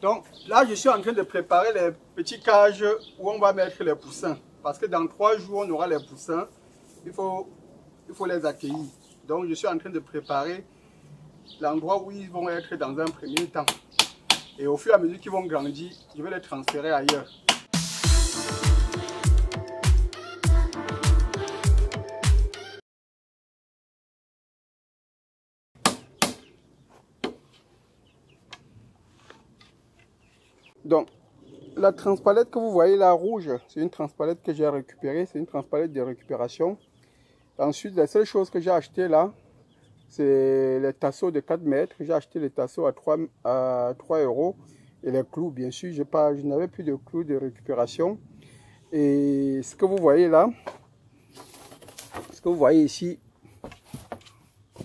Donc là, je suis en train de préparer les petits cages où on va mettre les poussins. Parce que dans 3 jours, on aura les poussins. Il faut les accueillir. Donc je suis en train de préparer l'endroit où ils vont être dans un premier temps. Et au fur et à mesure qu'ils vont grandir, je vais les transférer ailleurs. Donc, la transpalette que vous voyez là, rouge, c'est une transpalette que j'ai récupérée. C'est une transpalette de récupération. Ensuite, la seule chose que j'ai acheté là, c'est les tasseaux de 4 mètres. J'ai acheté les tasseaux à 3 €. Et les clous, bien sûr, je n'avais plus de clous de récupération. Et ce que vous voyez là, ce que vous voyez ici,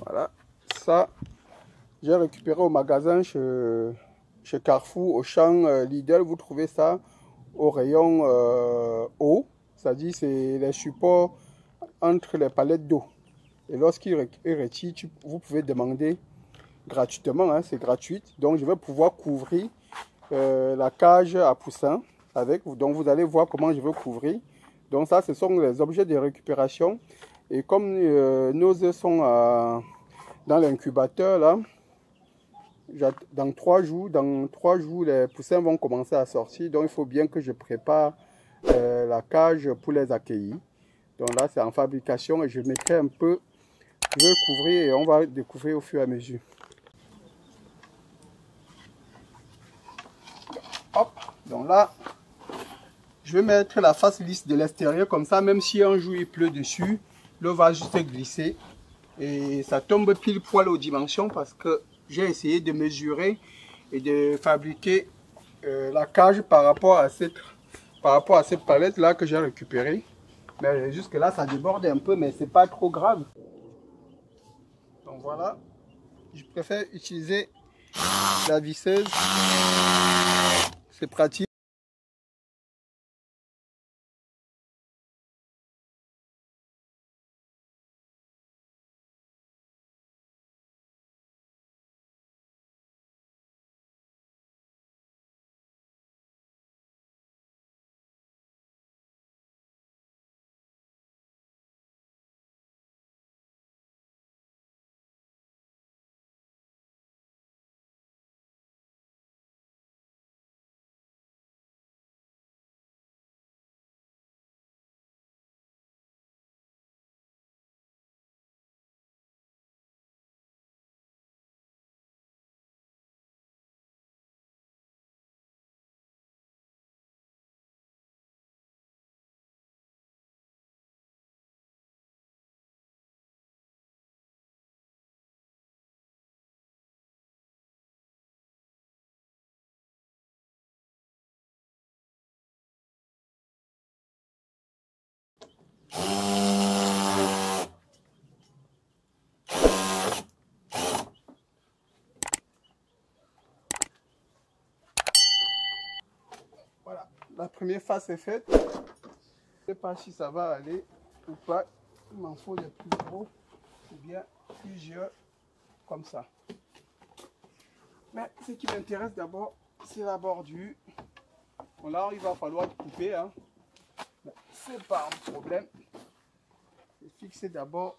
voilà, ça, j'ai récupéré au magasin chez Carrefour, Auchan, Lidl. Vous trouvez ça au rayon eau, c'est-à-dire c'est les supports entre les palettes d'eau. Et lorsqu'il retire, vous pouvez demander gratuitement, hein, c'est gratuit. Donc je vais pouvoir couvrir la cage à poussins avec. Donc vous allez voir comment je vais couvrir. Donc ça, ce sont les objets de récupération. Et comme nos œufs sont dans l'incubateur là, dans 3 jours, les poussins vont commencer à sortir. Donc il faut bien que je prépare la cage pour les accueillir. Donc là, c'est en fabrication et je mettrai un peu, je vais couvrir et on va découvrir au fur et à mesure. Hop, donc là, je vais mettre la face lisse de l'extérieur comme ça, même si un jour il pleut dessus, l'eau va juste glisser et ça tombe pile poil aux dimensions parce que j'ai essayé de mesurer et de fabriquer la cage par rapport à cette palette là que j'ai récupérée. Mais jusque là ça déborde un peu, mais c'est pas trop grave. Donc voilà, je préfère utiliser la visseuse, c'est pratique. Voilà, la première face est faite. Je ne sais pas si ça va aller ou pas. Il m'en faut des plus gros ou bien plusieurs comme ça. Mais ce qui m'intéresse d'abord, c'est la bordure. Bon, là, il va falloir couper. Hein. C'est pas un problème. Je vais fixer d'abord.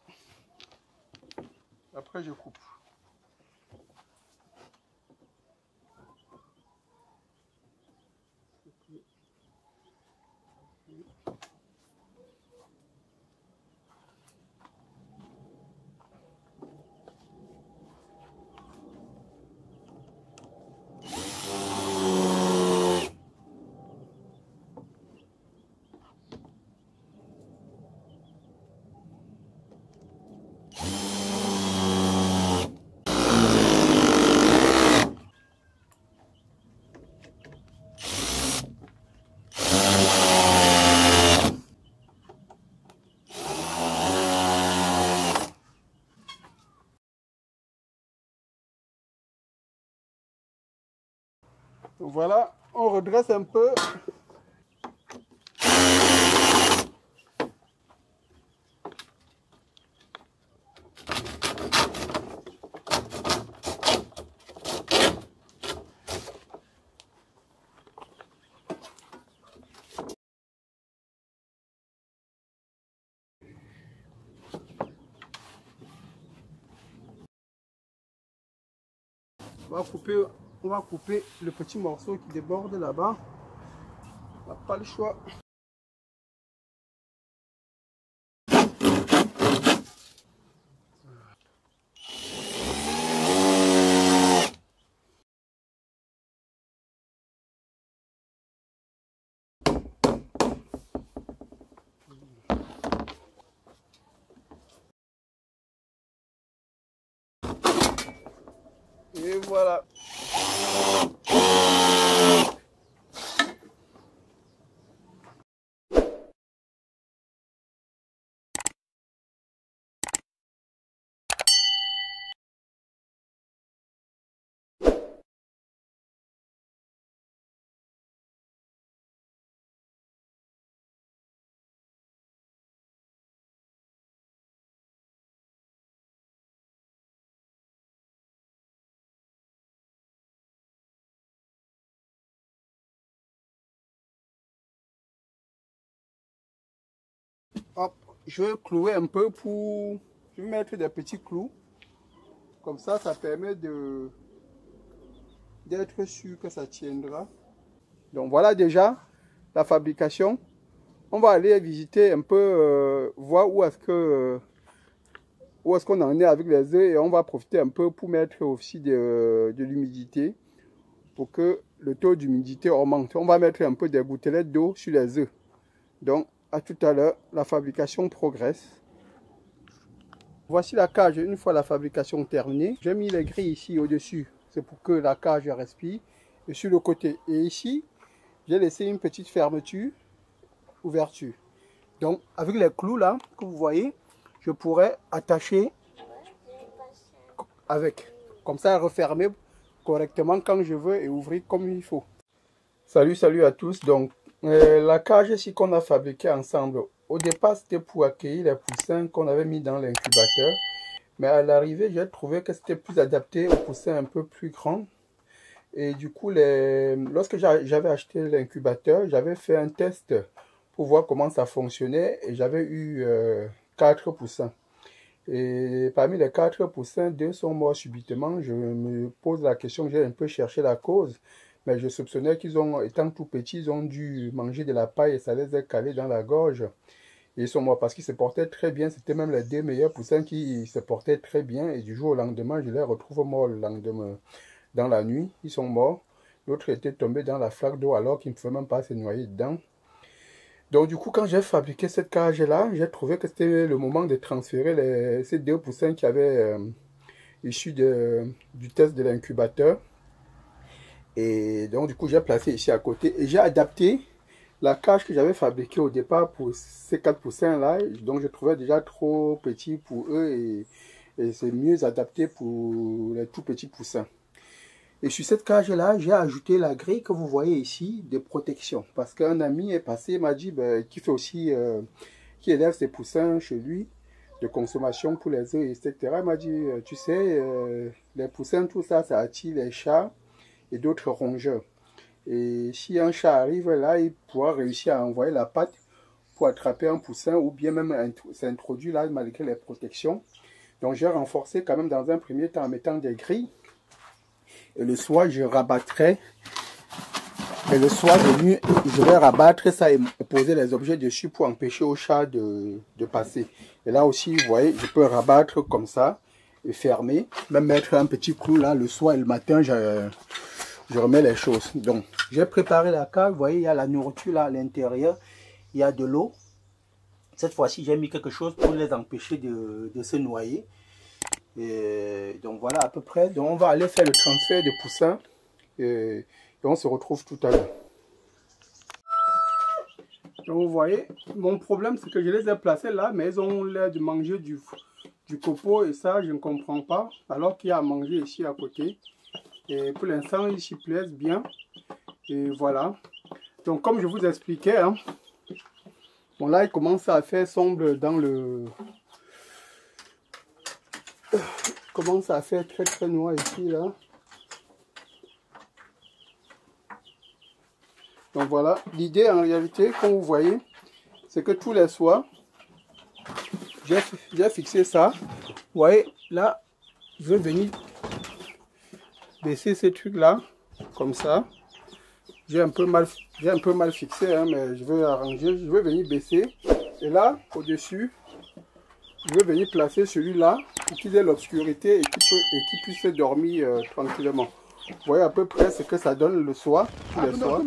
Après, je coupe. Voilà, on redresse un peu. On va couper le petit morceau qui déborde là-bas. On n'a pas le choix. Et voilà. Hop, je vais clouer un peu pour... Je vais mettre des petits clous. Comme ça permet d'être sûr que ça tiendra. Donc voilà déjà la fabrication. On va aller visiter un peu, voir où est-ce qu'on en est avec les œufs, et on va profiter un peu pour mettre aussi de l'humidité pour que le taux d'humidité augmente. On va mettre un peu des gouttelettes d'eau sur les œufs. Donc à tout à l'heure, la fabrication progresse. Voici la cage une fois la fabrication terminée. J'ai mis les grilles ici au-dessus, c'est pour que la cage respire, et sur le côté. Et ici, j'ai laissé une petite fermeture, ouverture. Donc avec les clous là que vous voyez, je pourrais attacher avec. Comme ça, refermer correctement quand je veux et ouvrir comme il faut. Salut à tous. Donc la cage ici qu'on a fabriquée ensemble, au départ c'était pour accueillir les poussins qu'on avait mis dans l'incubateur. Mais à l'arrivée, j'ai trouvé que c'était plus adapté aux poussins un peu plus grands. Et du coup, lorsque j'avais acheté l'incubateur, j'avais fait un test pour voir comment ça fonctionnait. Et j'avais eu 4 poussins. Et parmi les 4 poussins, 2 sont morts subitement. Je me pose la question, j'ai un peu cherché la cause. Mais je soupçonnais qu'ils ont, étant tout petits, ils ont dû manger de la paille et ça les a calés dans la gorge. Et ils sont morts parce qu'ils se portaient très bien. C'était même les 2 meilleurs poussins qui se portaient très bien. Et du jour au lendemain, je les retrouve morts le lendemain. Dans la nuit, ils sont morts. L'autre était tombé dans la flaque d'eau alors qu'il ne pouvait même pas se noyer dedans. Donc du coup, quand j'ai fabriqué cette cage-là, j'ai trouvé que c'était le moment de transférer ces 2 poussins qui avaient issus du test de l'incubateur. Et donc du coup, j'ai placé ici à côté et j'ai adapté la cage que j'avais fabriquée au départ pour ces 4 poussins-là. Donc je trouvais déjà trop petit pour eux et c'est mieux adapté pour les tout petits poussins. Et sur cette cage-là, j'ai ajouté la grille que vous voyez ici de protection. Parce qu'un ami est passé, il m'a dit, qu'il fait aussi, qui élève ses poussins chez lui, de consommation pour les œufs, etc. Il m'a dit, tu sais, les poussins, tout ça, ça attire les chats et d'autres rongeurs. Et si un chat arrive là, il pourra réussir à envoyer la patte pour attraper un poussin ou bien même s'introduire là malgré les protections. Donc j'ai renforcé quand même dans un premier temps en mettant des grilles. Et le soir, je rabattrai. Et le soir venu, je vais rabattre ça et poser les objets dessus pour empêcher au chat de passer. Et là aussi, vous voyez, je peux rabattre comme ça et fermer. Même mettre un petit clou là le soir et le matin, je remets les choses. Donc, j'ai préparé la cage. Vous voyez, il y a la nourriture là à l'intérieur. Il y a de l'eau. Cette fois-ci, j'ai mis quelque chose pour les empêcher de se noyer. Et donc voilà à peu près. Donc on va aller faire le transfert de poussins et on se retrouve tout à l'heure. Donc vous voyez, mon problème c'est que je les ai placés là, mais ils ont l'air de manger du copeau et ça je ne comprends pas. Alors qu'il y a à manger ici à côté. Et pour l'instant ils s'y plaisent bien. Et voilà. Donc comme je vous expliquais, hein, bon là il commence à faire sombre dans le... commence à faire très noir ici là. Donc voilà, l'idée en réalité, comme vous voyez, c'est que tous les soirs, j'ai fixé ça. Vous voyez, là, je vais venir baisser ces trucs-là, comme ça. J'ai un peu mal fixé, hein, mais je vais arranger. Je vais venir baisser. Et là, au-dessus, je vais venir placer celui-là pour qu'il ait l'obscurité et qu'il puisse dormir tranquillement. Vous voyez à peu près ce que ça donne le soir, tous les soirs.